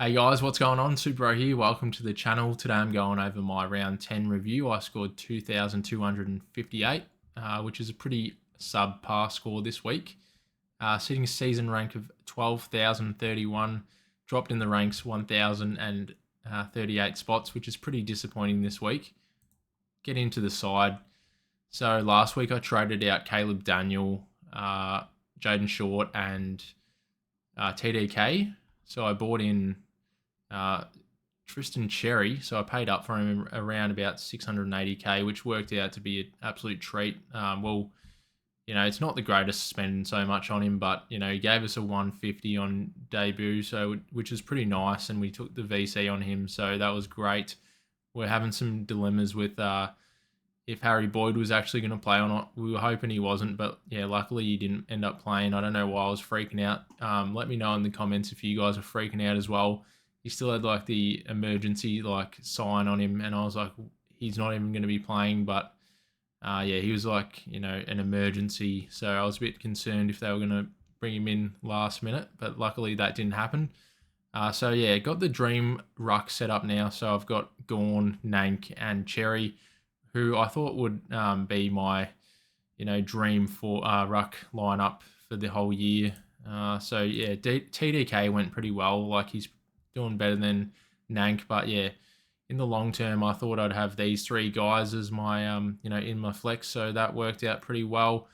Hey guys, what's going on? Super here. Welcome to the channel. Today I'm going over my round 10 review. I scored 2,258, which is a pretty subpar score this week. Sitting a season rank of 12,031, dropped in the ranks 1,038 spots, which is pretty disappointing this week. Get into the side. So last week I traded out Caleb Daniel, Jaden Short, and TDK. So I bought in Tristan Cherry, so I paid up for him around about 680k, which worked out to be an absolute treat. It's not the greatest spending so much on him, but he gave us a 150 on debut, so which is pretty nice, and we took the VC on him, so that was great. We're having some dilemmas with if Harry Boyd was actually going to play or not. We were hoping he wasn't, but yeah, luckily he didn't end up playing. I don't know why I was freaking out. Let me know in the comments if you guys are freaking out as well. He still had like the emergency like sign on him, and I was like, he's not even going to be playing. But he was like an emergency, so I was a bit concerned if they were going to bring him in last minute. But luckily that didn't happen. Got the dream ruck set up now. So I've got Gorn, Nank, and Cherry, who I thought would be my dream for ruck lineup for the whole year. TDK went pretty well. Like he's doing better than Nank, but yeah, in the long term, I thought I'd have these three guys as my in my flex, so that worked out pretty well.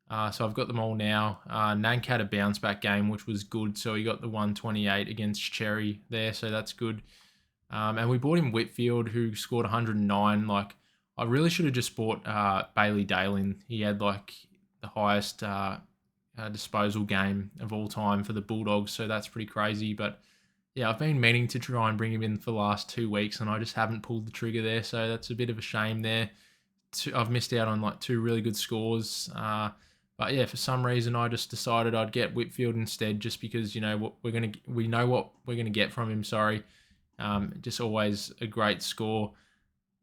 So I've got them all now. Nank had a bounce back game, which was good, so he got the 128 against Cherry there, so that's good. And we bought him Whitfield, who scored 109. Like I really should have just bought Bailey Dale in. He had like the highest disposal game of all time for the Bulldogs, so that's pretty crazy, but yeah, I've been meaning to try and bring him in for the last 2 weeks, and I just haven't pulled the trigger there, so that's a bit of a shame there. I've missed out on like 2 really good scores, but yeah, for some reason I just decided I'd get Whitfield instead, just because we know what we're gonna get from him. Sorry, just always a great score.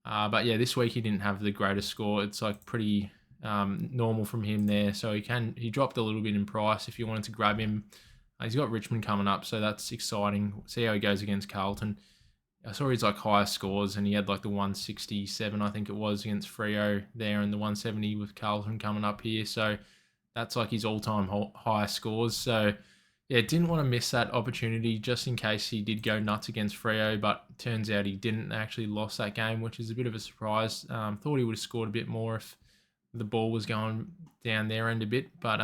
But yeah, this week he didn't have the greatest score. It's like pretty normal from him there, so he dropped a little bit in price if you wanted to grab him. He's got Richmond coming up, so that's exciting. See how he goes against Carlton. I saw his like highest scores, and he had like the 167, I think it was, against Freo there, and the 170 with Carlton coming up here. So that's like his all-time highest scores. So yeah, didn't want to miss that opportunity just in case he did go nuts against Freo, but turns out he didn't. Actually lost that game, which is a bit of a surprise. Thought he would have scored a bit more if the ball was going down their end a bit, but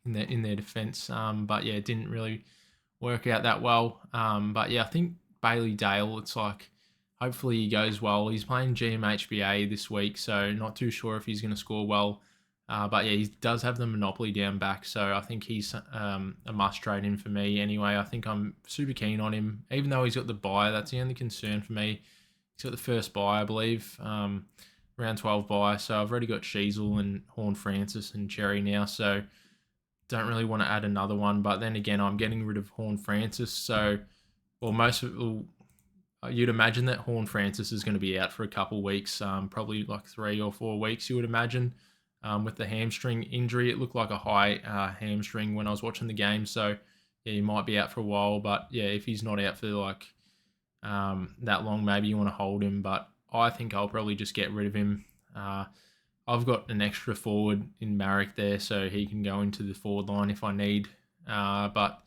in their defence. But yeah, it didn't really work out that well. But yeah, I think Bailey Dale, it's like hopefully he goes well. He's playing GMHBA this week, so not too sure if he's going to score well. But yeah, he does have the monopoly down back, so I think he's a must trade in for me. Anyway, I think I'm super keen on him, even though he's got the bye. That's the only concern for me. He's got the first bye, I believe, round 12 bye. So I've already got Sheasel and Horn Francis and Cherry now, so don't really want to add another one. But then again, I'm getting rid of Horn Francis, so you'd imagine that Horn Francis is going to be out for a couple weeks, probably like 3 or 4 weeks, you would imagine. With the hamstring injury, it looked like a high hamstring when I was watching the game, so yeah, he might be out for a while. But yeah, if he's not out for like that long, maybe you want to hold him, but I think I'll probably just get rid of him. I've got an extra forward in Marek there, so he can go into the forward line if I need. But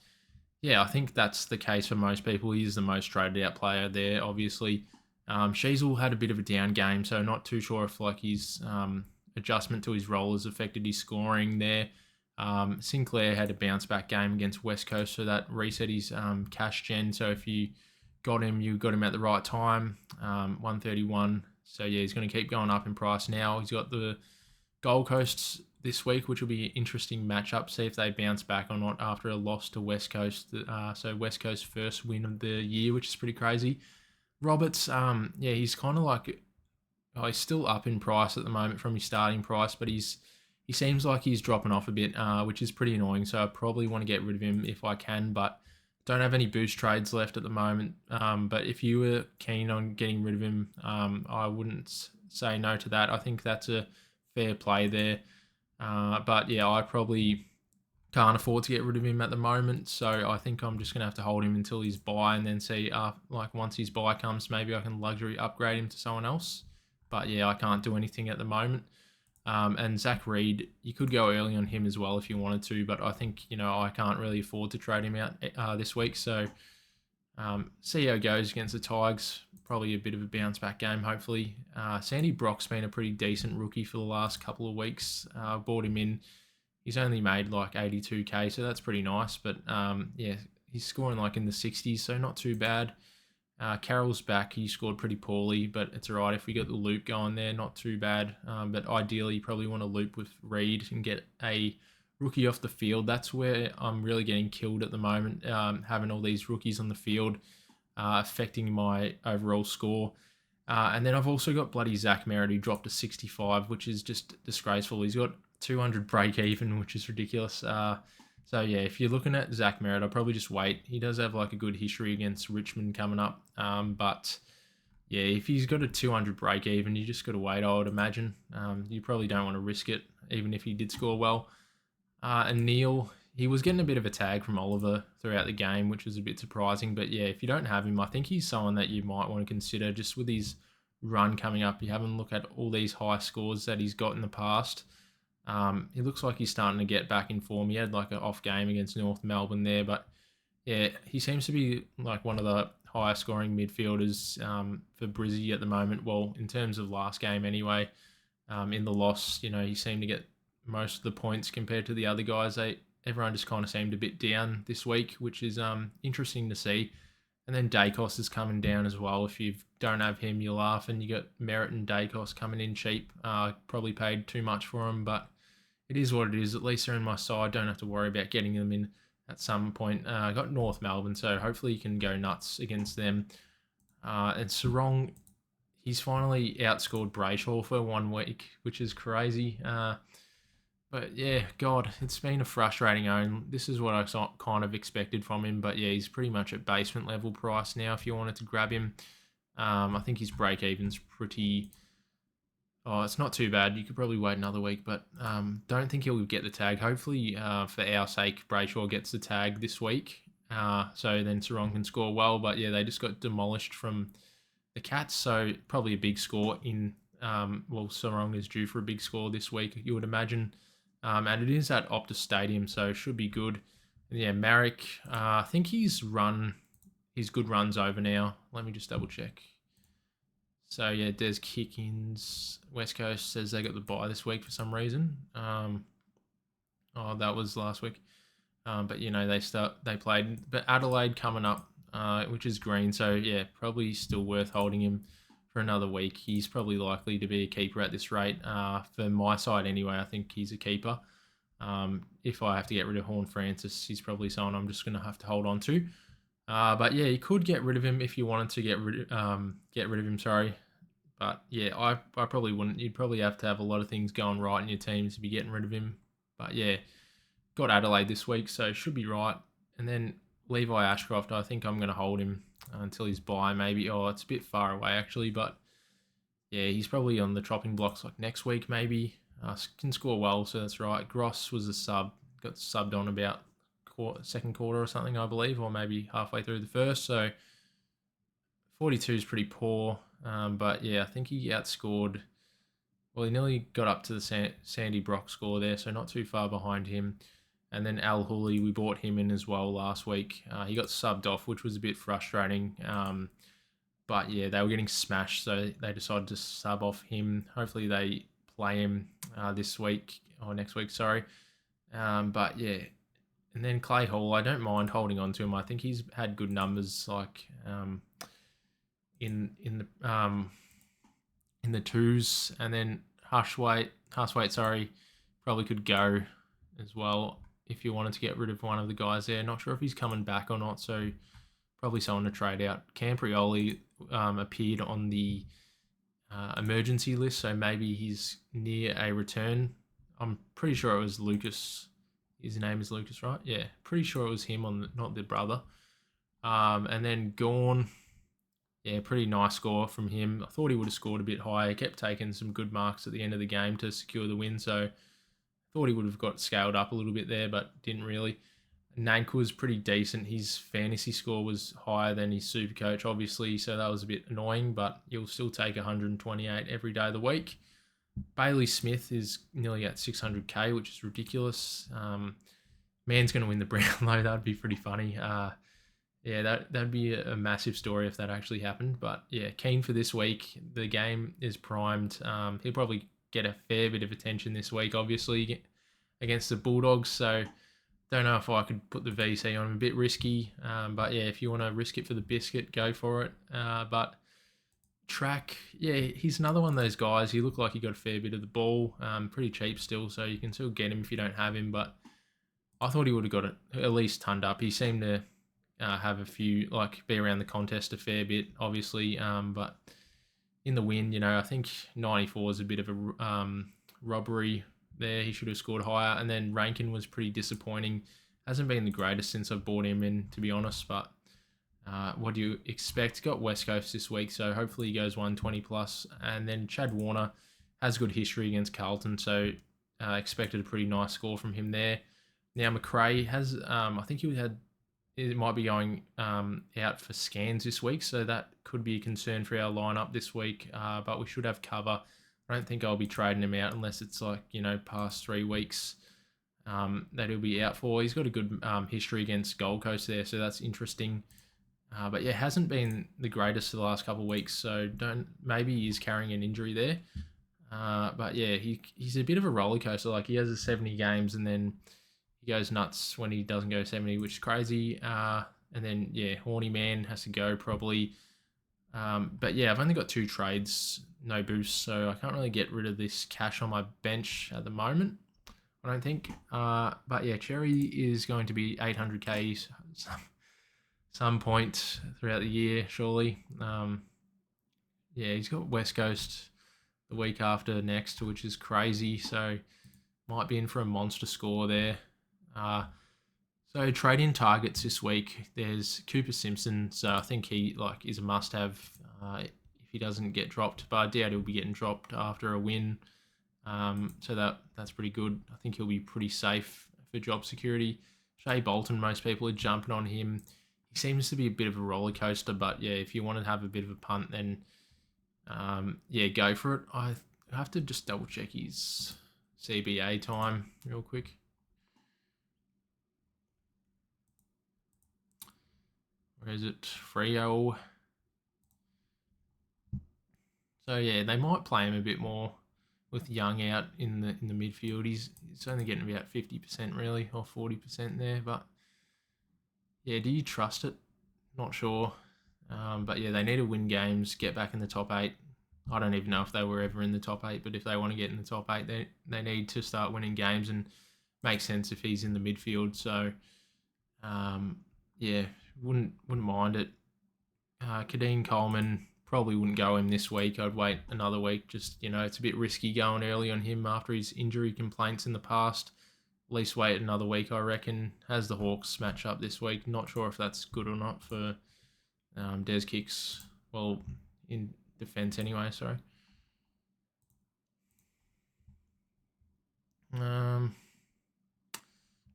yeah, I think that's the case for most people. He's the most traded out player there, obviously. Sheasel had a bit of a down game, so not too sure if like his adjustment to his role has affected his scoring there. Sinclair had a bounce back game against West Coast, so that reset his cash gen. So if you got him, you got him at the right time. 131. So yeah, he's going to keep going up in price now. He's got the Gold Coast this week, which will be an interesting matchup. See if they bounce back or not after a loss to West Coast. So West Coast first win of the year, which is pretty crazy. Roberts, he's kind of like he's still up in price at the moment from his starting price, but he seems like he's dropping off a bit, which is pretty annoying. So I probably want to get rid of him if I can, but don't have any boost trades left at the moment. But if you were keen on getting rid of him, I wouldn't say no to that. I think that's a fair play there. But yeah, I probably Can't afford to get rid of him at the moment, so I think I'm just going to have to hold him until his buy and then see, like once his buy comes, maybe I can luxury upgrade him to someone else. But yeah, I can't do anything at the moment. And Zach Reed, you could go early on him as well if you wanted to, but I think, I can't really afford to trade him out this week. So see how it goes against the Tigers. Probably a bit of a bounce back game, hopefully. Sandy Brock's been a pretty decent rookie for the last couple of weeks. Bought him in. He's only made like 82k, so that's pretty nice. But yeah, he's scoring like in the 60s, so not too bad. Carroll's back. He scored pretty poorly, but it's all right if we get the loop going there. Not too bad. But ideally, you probably want to loop with Reed and get a rookie off the field. That's where I'm really getting killed at the moment, having all these rookies on the field affecting my overall score. And then I've also got bloody Zach Merritt, who dropped to 65, which is just disgraceful. He's got 200 break even, which is ridiculous. So yeah, if you're looking at Zach Merritt, I'll probably just wait. He does have like a good history against Richmond coming up. But yeah, if he's got a 200 break even, you just got to wait, I would imagine. You probably don't want to risk it, even if he did score well. And Neil, he was getting a bit of a tag from Oliver throughout the game, which was a bit surprising. But yeah, if you don't have him, I think he's someone that you might want to consider just with his run coming up. You haven't looked at all these high scores that he's got in the past. He looks like he's starting to get back in form. He had like an off game against North Melbourne there, but yeah, he seems to be like one of the highest scoring midfielders for Brizzy at the moment. Well, in terms of last game anyway, in the loss, he seemed to get most of the points compared to the other guys. Everyone just kind of seemed a bit down this week, which is interesting to see. And then Dacos is coming down as well. If you don't have him, you laugh. And you got Merritt and Dacos coming in cheap. Probably paid too much for them, but it is what it is. At least they're in my side. Don't have to worry about getting them in at some point. I got North Melbourne, so hopefully you can go nuts against them. And Sarong, he's finally outscored Brayshaw for 1 week, which is crazy. But yeah, God, it's been a frustrating own. This is what I kind of expected from him. But yeah, he's pretty much at basement level price now if you wanted to grab him. I think his break even's pretty... Oh, it's not too bad. You could probably wait another week, but don't think he'll get the tag. Hopefully, for our sake, Brayshaw gets the tag this week. So then Sarong can score well. But yeah, they just got demolished from the Cats. So probably a big score in... well, Sarong is due for a big score this week, you would imagine. And it is at Optus Stadium, so should be good. And yeah, Marek, I think his good run's over now. Let me just double check. So yeah, Des Kickins, West Coast says they got the bye this week for some reason. That was last week. But they played, but Adelaide coming up, which is green. So yeah, probably still worth holding him for another week. He's probably likely to be a keeper at this rate. For my side anyway, I think he's a keeper. If I have to get rid of Horn Francis, he's probably someone I'm just going to have to hold on to. But yeah, you could get rid of him if you wanted to get rid of him. Sorry, but yeah, I probably wouldn't. You'd probably have to have a lot of things going right in your team to be getting rid of him. But yeah, got Adelaide this week, so should be right. And then Levi Ashcroft, I think I'm going to hold him until he's bye. Maybe it's a bit far away actually, but yeah, he's probably on the chopping blocks like next week maybe. Can score well, so that's right. Gross was a sub, got subbed on about second quarter or something, I believe, or maybe halfway through the first. So 42 is pretty poor, but yeah, I think he outscored. Well, he nearly got up to the Sandy Brock score there, so not too far behind him. And then Al Hooley, we bought him in as well last week. He got subbed off, which was a bit frustrating. But yeah, they were getting smashed, so they decided to sub off him. Hopefully they play him this week or next week, sorry. But yeah. And then Clay Hall, I don't mind holding on to him. I think he's had good numbers, like in the twos. And then Huswaite, probably could go as well if you wanted to get rid of one of the guys there. Not sure if he's coming back or not, so probably someone to trade out. Camprioli appeared on the emergency list, so maybe he's near a return. I'm pretty sure it was Lucas. His name is Lucas, right? Yeah, pretty sure it was him, not the brother. And then Gawn, yeah, pretty nice score from him. I thought he would have scored a bit higher. He kept taking some good marks at the end of the game to secure the win. So Thought he would have got scaled up a little bit there, but didn't really. Nank was pretty decent. His fantasy score was higher than his Supercoach, obviously, so that was a bit annoying, but you'll still take 128 every day of the week. Bailey Smith is nearly at 600k, which is ridiculous. Man's going to win the Brownlow. That'd be pretty funny. Yeah, that'd be a massive story if that actually happened. But yeah, keen for this week. The game is primed. He'll probably get a fair bit of attention this week, obviously, against the Bulldogs. So don't know if I could put the VC on. A bit risky. But yeah, if you want to risk it for the biscuit, go for it. But Track, yeah, he's another one of those guys. He looked like he got a fair bit of the ball. Pretty cheap still, so you can still get him if you don't have him. But I thought he would have got it at least tonned up. He seemed to have a few, like, be around the contest a fair bit, obviously. But in the win, I think 94 is a bit of a robbery there. He should have scored higher. And then Rankin was pretty disappointing. Hasn't been the greatest since I've bought him in, to be honest. But what do you expect? Got West Coast this week, so hopefully he goes 120 plus. And then Chad Warner has good history against Carlton, so expected a pretty nice score from him there. Now McRae has, I think it might be going out for scans this week, so that could be a concern for our lineup this week. But we should have cover. I don't think I'll be trading him out unless it's like past 3 weeks that he'll be out for. He's got a good history against Gold Coast there, so that's interesting. But yeah, hasn't been the greatest for the last couple of weeks, so maybe he's carrying an injury there. But yeah, he's a bit of a roller coaster. Like, he has a 70 games and then he goes nuts when he doesn't go 70, which is crazy. And then yeah, Horny Man has to go probably. But yeah, I've only got 2 trades, no boosts, so I can't really get rid of this cash on my bench at the moment, I don't think. But yeah, XERRI is going to be 800k some point throughout the year, surely. Yeah, he's got West Coast the week after next, which is crazy, so might be in for a monster score there. So trade-in targets this week, there's Cooper Simpson, so I think he is a must-have if he doesn't get dropped, but I doubt he'll be getting dropped after a win. So that's pretty good. I think he'll be pretty safe for job security. Shea Bolton, most people are jumping on him. He seems to be a bit of a roller coaster, but yeah, if you want to have a bit of a punt, then yeah, go for it. I have to just double check his CBA time real quick. Where is it? Freo. So yeah, they might play him a bit more with Young out in the midfield. He's only getting about 50% really, or 40% there, but yeah, do you trust it? Not sure. But yeah, they need to win games, get back in the top 8. I don't even know if they were ever in the top 8, but if they want to get in the top 8, they need to start winning games, and makes sense if he's in the midfield. So yeah, wouldn't mind it. Kadeen Coleman, probably wouldn't go him this week. I'd wait another week. Just, it's a bit risky going early on him after his injury complaints in the past. At least wait another week, I reckon. Has the Hawks match up this week. Not sure if that's good or not for Des Kicks. Well, in defense anyway, sorry.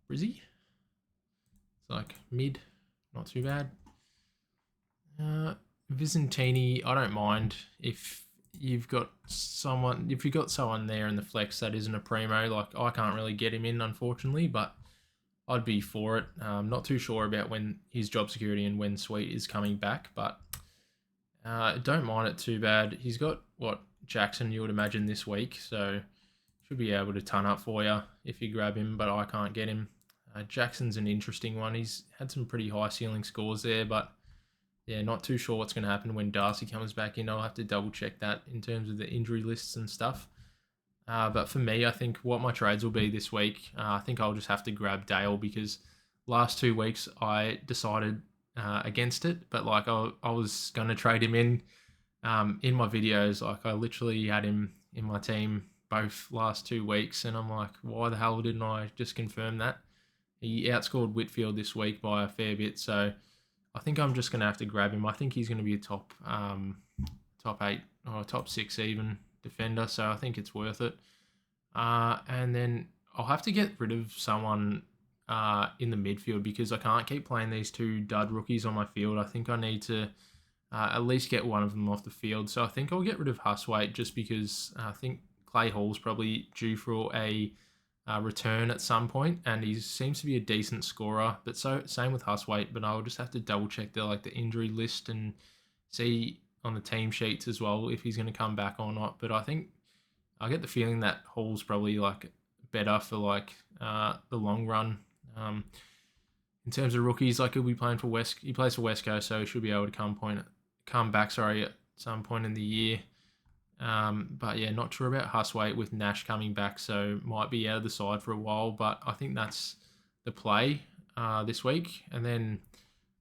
Brizzy. It's like mid. Not too bad. Vicentini, I don't mind if you've got someone there in the flex that isn't a primo. Like, I can't really get him in, unfortunately, but I'd be for it. Not too sure about when his job security and when Sweet is coming back, but don't mind it too bad. He's got Jackson, you would imagine, this week, so should be able to ton up for you if you grab him, but I can't get him. Jackson's an interesting one. He's had some pretty high ceiling scores there, but yeah, not too sure what's going to happen when Darcy comes back in. I'll have to double check that in terms of the injury lists and stuff. But for me, I think what my trades will be this week, I think I'll just have to grab Dale, because last 2 weeks I decided against it, but I was going to trade him in my videos. I literally had him in my team both last 2 weeks, and I'm like, why the hell didn't I just confirm that? He outscored Whitfield this week by a fair bit, so I think I'm just going to have to grab him. I think he's going to be a top 8 or top 6 even defender, so I think it's worth it. And then I'll have to get rid of someone in the midfield because I can't keep playing these two dud rookies on my field. I think I need to at least get one of them off the field. So I think I'll get rid of Huswaite just because I think Clay Hall's probably due for a return at some point, and he seems to be a decent scorer. But so same with Huswaite, but I'll just have to double check the injury list and see on the team sheets as well if he's going to come back or not. But I think I get the feeling that Hall's probably like better for the long run. In terms of rookies, like he'll be playing for he plays for West Coast, so he should be able to come back at some point in the year. But yeah, not sure about Huswaite with Nash coming back, so might be out of the side for a while. But I think that's the play this week, and then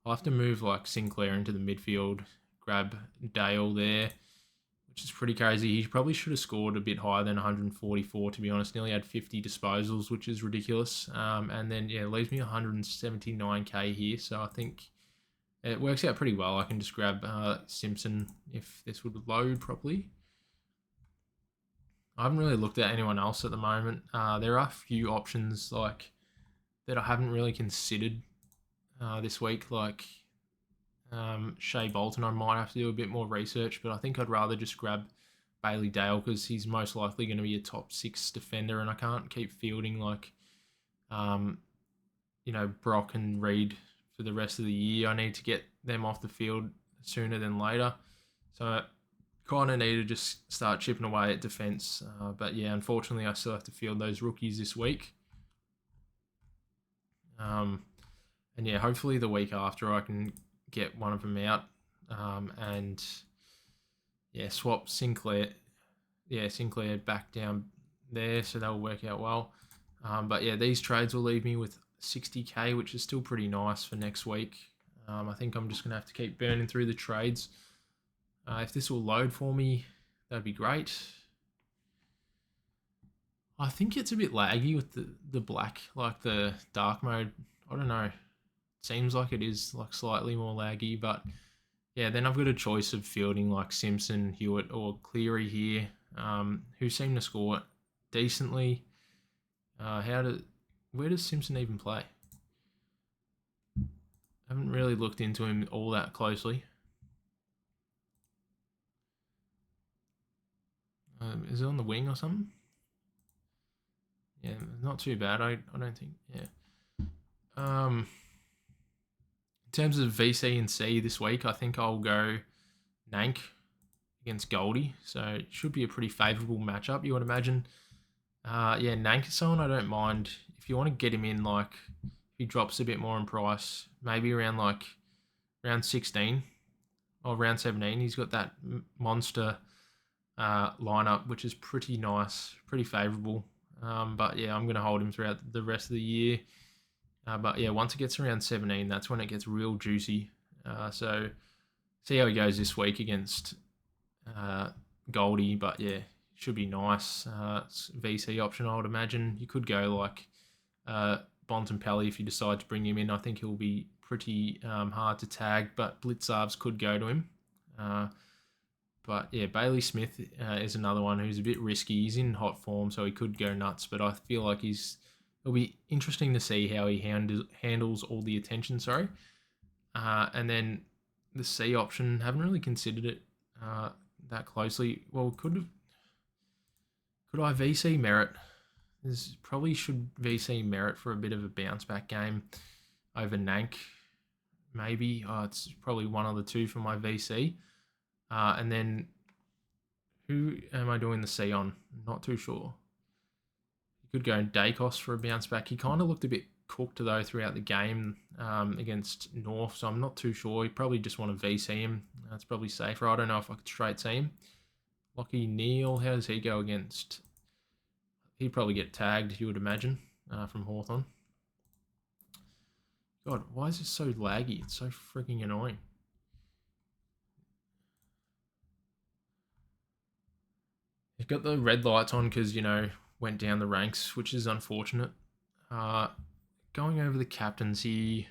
I'll have to move like Sinclair into the midfield, grab Dale there, which is pretty crazy. He probably should have scored a bit higher than 144, to be honest. Nearly had 50 disposals, which is ridiculous. And then, yeah, it leaves me 179k here. So I think it works out pretty well. I can just grab Simpson if this would load properly. I haven't really looked at anyone else at the moment. There are a few options that I haven't really considered this week, like Shea Bolton. I might have to do a bit more research, but I think I'd rather just grab Bailey Dale because he's most likely going to be a top 6 defender, and I can't keep fielding Brock and Reed for the rest of the year. I need to get them off the field sooner than later. So I kind of need to just start chipping away at defence. But yeah, unfortunately, I still have to field those rookies this week. And yeah, hopefully the week after I can get one of them out and yeah, swap Sinclair. Yeah, Sinclair back down there, so that'll work out well. But yeah, these trades will leave me with 60k, which is still pretty nice for next week. I think I'm just going to have to keep burning through the trades. If this will load for me, that'd be great. I think it's a bit laggy with the black, like the dark mode. I don't know. Seems like it is like slightly more laggy, but yeah, then I've got a choice of fielding like Simpson, Hewitt, or Cleary here, who seem to score decently. Where does Simpson even play? I haven't really looked into him all that closely. Is it on the wing or something? Yeah, not too bad. I don't think. Yeah. In terms of VC and C this week, I think I'll go Nank against Goldie. So it should be a pretty favourable matchup, you would imagine. Yeah, Nank is someone I don't mind. If you want to get him in, if he drops a bit more in price, maybe around round 16 or round 17, he's got that monster lineup, which is pretty nice, pretty favourable. But yeah, I'm going to hold him throughout the rest of the year. But yeah, once it gets around 17, that's when it gets real juicy. So see how he goes this week against Goldie. But yeah, should be nice. VC option, I would imagine. You could go Bontempelli if you decide to bring him in. I think he'll be pretty hard to tag, but Blitzarves could go to him. But yeah, Bailey Smith is another one who's a bit risky. He's in hot form, so he could go nuts, but I feel like it'll be interesting to see how he handles all the attention, and then the C option, haven't really considered it that closely. Well, could I VC Merritt? This probably should VC Merritt for a bit of a bounce back game over Nank. Maybe. It's probably one of the two for my VC. And then who am I doing the C on? Not too sure. You could go Dacos for a bounce back. He kind of looked a bit cooked though throughout the game against North, so I'm not too sure. You probably just want to VC him. That's probably safer. I don't know if I could straight see him. Lockie Neal, how does he go against? He'd probably get tagged, you would imagine, from Hawthorn. God, why is this so laggy? It's so freaking annoying. You've got the red lights on because, went down the ranks, which is unfortunate. Going over the captains here.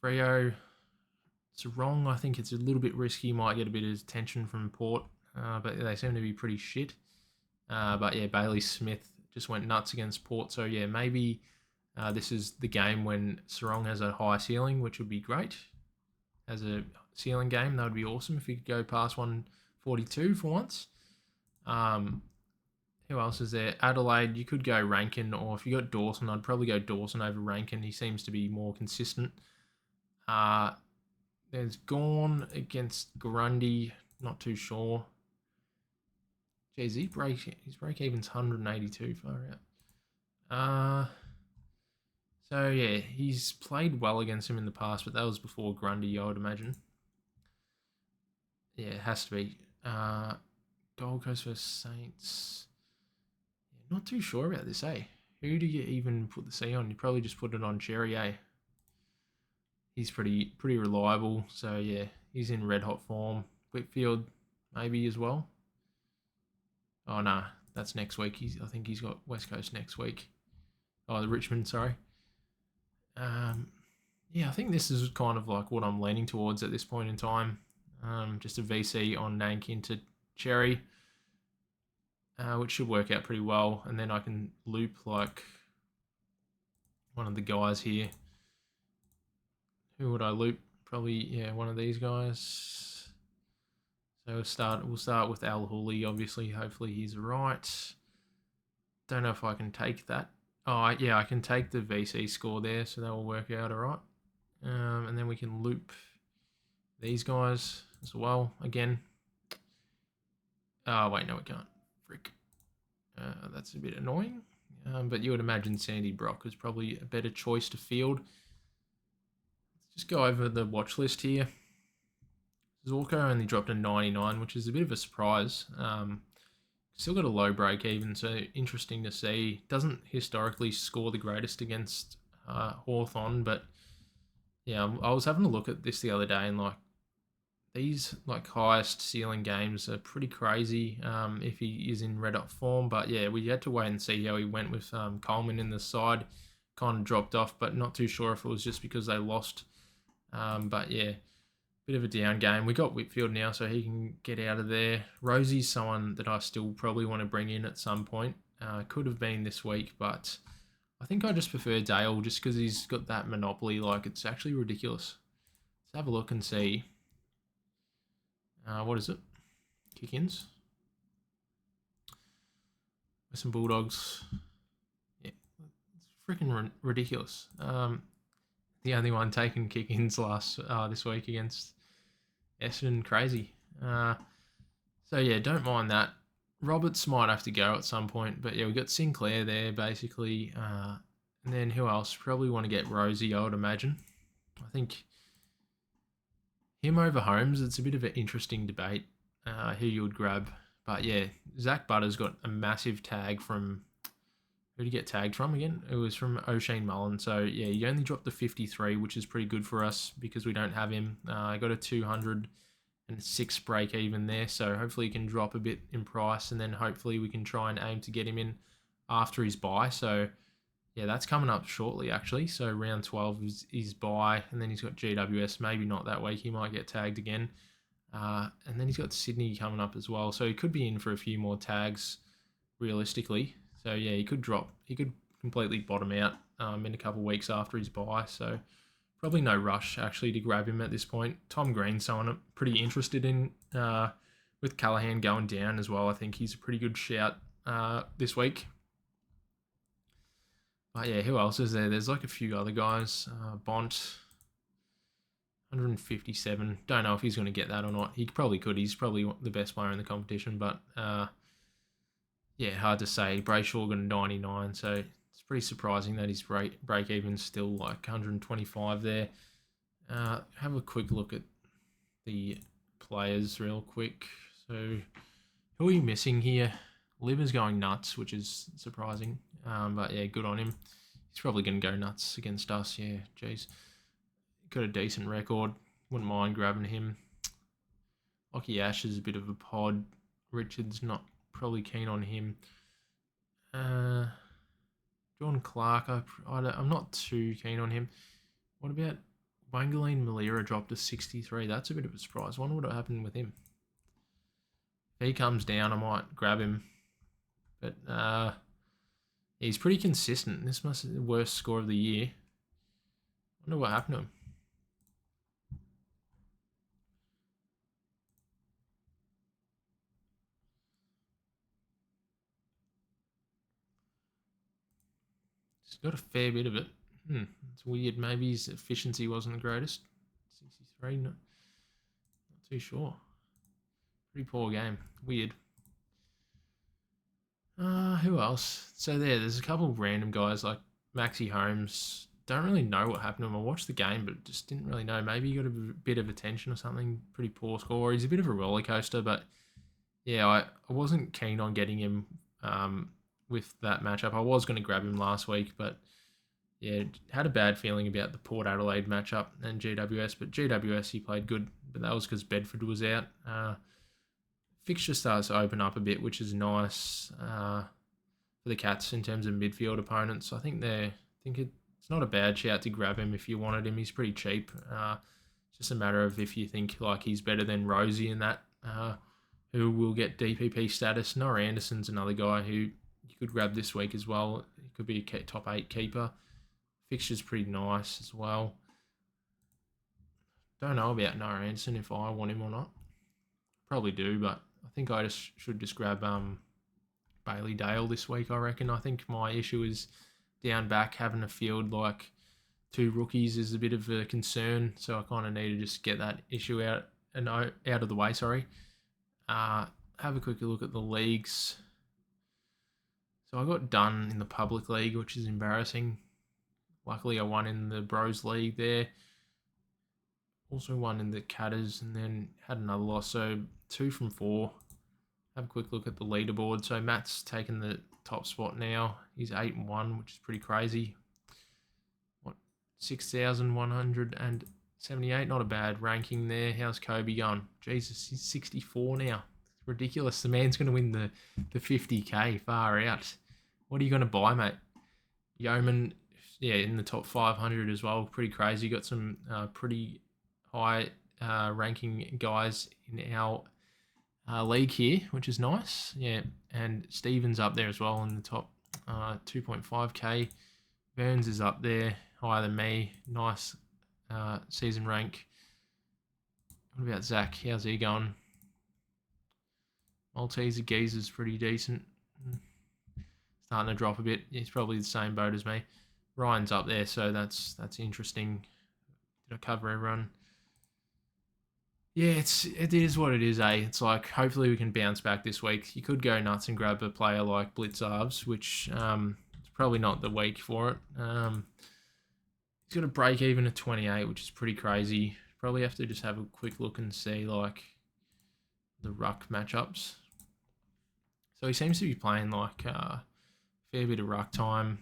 Freo, it's wrong. I think it's a little bit risky. Might get a bit of attention from Port, but they seem to be pretty shit. But yeah, Bailey Smith just went nuts against Port. So yeah, maybe this is the game when Sarong has a high ceiling, which would be great. As a ceiling game, that would be awesome if he could go past 142 for once. Who else is there? Adelaide, you could go Rankin, or if you got Dawson, I'd probably go Dawson over Rankin. He seems to be more consistent. There's Gorn against Grundy, not too sure. Jeez, his break even's 182, far out. So yeah, he's played well against him in the past, but that was before Grundy, I would imagine. Yeah, it has to be. Gold Coast vs Saints. Yeah, not too sure about this, eh? Who do you even put the C on? You probably just put it on XERRI, eh? He's pretty reliable. So yeah, he's in red hot form. Whitfield maybe as well. Oh no, that's next week. I think he's got West Coast next week. Oh, the Richmond, sorry. Yeah, I think this is kind of like what I'm leaning towards at this point in time. Just a VC on Nank into XERRI, which should work out pretty well. And then I can loop like one of the guys here. Who would I loop? Probably, yeah, one of these guys. So we'll start with Al Hooley, obviously. Hopefully he's right. Don't know if I can take that. Oh, yeah, I can take the VC score there, so that will work out all right. And then we can loop these guys as well again. Oh, wait, no, we can't. Frick. That's a bit annoying. But you would imagine Sandy Brock is probably a better choice to field. Let's just go over the watch list here. Zorko only dropped a 99, which is a bit of a surprise. Still got a low break even, so interesting to see. Doesn't historically score the greatest against Hawthorn, but yeah, I was having a look at this the other day, and like these like highest ceiling games are pretty crazy if he is in red hot form. But yeah, we had to wait and see how he went with Coleman in the side. Kind of dropped off, but not too sure if it was just because they lost. But yeah, bit of a down game. We got Whitfield now, so he can get out of there. Rosie's someone that I still probably want to bring in at some point. Could have been this week, but I think I just prefer Dale just because he's got that monopoly. Like, it's actually ridiculous. Let's have a look and see. What is it? Kick-ins. Western Bulldogs. Yeah, it's freaking ridiculous. The only one taking kick-ins this week against Essendon, crazy. So yeah, don't mind that. Roberts might have to go at some point, but yeah, we got Sinclair there basically, and then who else? Probably want to get Rosie, I would imagine. I think him over Holmes. It's a bit of an interesting debate who you would grab, but yeah, Zach Butter's got a massive tag from. Who did he get tagged from again? It was from O'Shane Mullen. So yeah, he only dropped the 53, which is pretty good for us because we don't have him. I got a 206 break even there, so hopefully he can drop a bit in price, and then hopefully we can try and aim to get him in after his bye. So yeah, that's coming up shortly actually. So round 12 is his bye, and then he's got GWS. Maybe not that week. He might get tagged again. And then he's got Sydney coming up as well. So he could be in for a few more tags realistically. So yeah, he could drop. He could completely bottom out in a couple of weeks after his bye. So probably no rush actually to grab him at this point. Tom Green's someone I'm pretty interested in with Callaghan going down as well. I think he's a pretty good shout this week. But yeah, who else is there? There's like a few other guys. Bont, 157. Don't know if he's going to get that or not. He probably could. He's probably the best player in the competition, but yeah, hard to say. Brayshaw got a 99, so it's pretty surprising that his break even's still like 125 there. Have a quick look at the players real quick. So who are you missing here? Liver's going nuts, which is surprising. But yeah, good on him. He's probably going to go nuts against us. Yeah, geez. Got a decent record. Wouldn't mind grabbing him. Lockie Ash is a bit of a pod. Richard's not probably keen on him. John Clark, I'm not too keen on him. What about Wangaleen Malira dropped to 63? That's a bit of a surprise. I wonder what happened with him. If he comes down, I might grab him. But He's pretty consistent. This must be the worst score of the year. Wonder what happened to him. He's got a fair bit of it. It's weird. Maybe his efficiency wasn't the greatest. 63, not too sure. Pretty poor game. Weird. Who else? So there's a couple of random guys like Maxi Holmes. Don't really know what happened to him. I watched the game, but just didn't really know. Maybe he got a bit of attention or something. Pretty poor score. He's a bit of a roller coaster, but yeah, I wasn't keen on getting him with that matchup. I was going to grab him last week, but yeah, had a bad feeling about the Port Adelaide matchup and GWS. But GWS, he played good, but that was because Bedford was out. Fixture starts to open up a bit, which is nice for the Cats in terms of midfield opponents. I think it's not a bad shout to grab him if you wanted him. He's pretty cheap. It's just a matter of if you think like he's better than Rosie in that, who will get DPP status. Noah Anderson's another guy who you could grab this week as well. He could be a top 8 keeper. Fixture's pretty nice as well. Don't know about Noah Anderson if I want him or not. Probably do, but I think I should just grab Bailey Dale this week, I reckon. I think my issue is down back, having a field like 2 rookies is a bit of a concern, so I kind of need to just get that issue out of the way, sorry. Have a quick look at the leagues. So I got done in the public league, which is embarrassing. Luckily, I won in the Bros League there. Also won in the Catters and then had another loss. So 2 from 4. Have a quick look at the leaderboard. So Matt's taken the top spot now. He's 8-1, which is pretty crazy. 6,178. Not a bad ranking there. How's Kobe going? Jesus, he's 64 now. It's ridiculous. The man's going to win the 50k. Far out. What are you going to buy, mate? Yeoman, yeah, in the top 500 as well. Pretty crazy. Got some pretty high ranking guys in our league here, which is nice. Yeah, and Stevens up there as well in the top 2.5k. Burns is up there, higher than me. Nice season rank. What about Zach? How's he going? Malteser Geezer's pretty decent. Starting to drop a bit. He's probably the same boat as me. Ryan's up there, so that's interesting. Did I cover everyone? Yeah, it is what it is, eh? It's like, hopefully we can bounce back this week. You could go nuts and grab a player like Blitzarves, which is probably not the week for it. He's got a break even at 28, which is pretty crazy. Probably have to just have a quick look and see like the ruck matchups. So he seems to be playing like a fair bit of ruck time.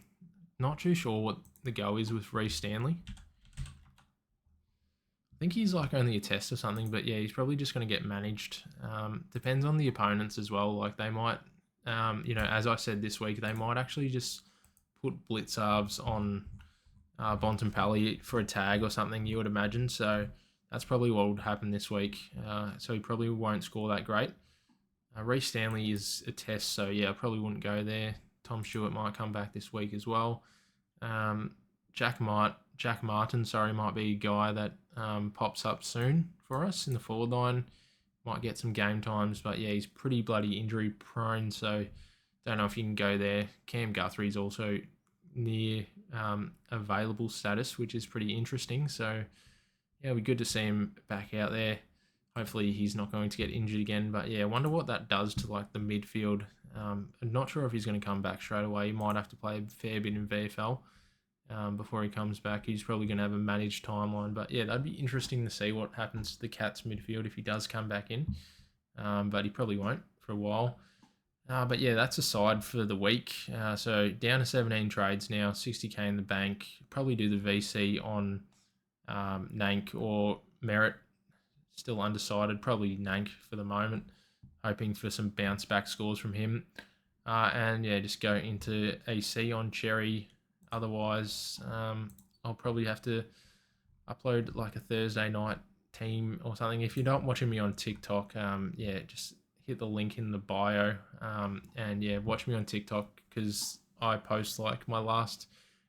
Not too sure what the go is with Reece Stanley. I think he's like only a test or something, but yeah, he's probably just going to get managed. Depends on the opponents as well. Like they might, as I said this week, they might actually just put Blitzarves on Bontempelli for a tag or something, you would imagine. So that's probably what would happen this week. So he probably won't score that great. Reece Stanley is a test, so yeah, I probably wouldn't go there. Tom Stewart might come back this week as well. Jack Martin, might be a guy that pops up soon for us in the forward line. Might get some game times, but yeah, he's pretty bloody injury prone, so don't know if you can go there. Cam Guthrie's also near available status, which is pretty interesting. So yeah, it'll be good to see him back out there. Hopefully he's not going to get injured again, but yeah, I wonder what that does to like the midfield. I'm not sure if he's going to come back straight away. He might have to play a fair bit in VFL before he comes back. He's probably going to have a managed timeline, but yeah, that'd be interesting to see what happens to the Cats midfield if he does come back in, but he probably won't for a while. But yeah, that's a side for the week. So down to 17 trades now, 60k in the bank. Probably do the VC on Nank or Merritt. Still undecided. Probably Nank for the moment. Hoping for some bounce back scores from him. And yeah, just go into AC on Cherry. Otherwise, I'll probably have to upload like a Thursday night team or something. If you're not watching me on TikTok, yeah, just hit the link in the bio. And yeah, watch me on TikTok because I post like my last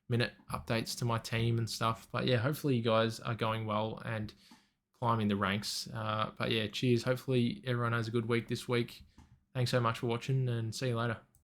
minute updates to my team and stuff. But yeah, hopefully you guys are going well and climbing the ranks. But yeah, cheers. Hopefully everyone has a good week this week. Thanks so much for watching, and see you later.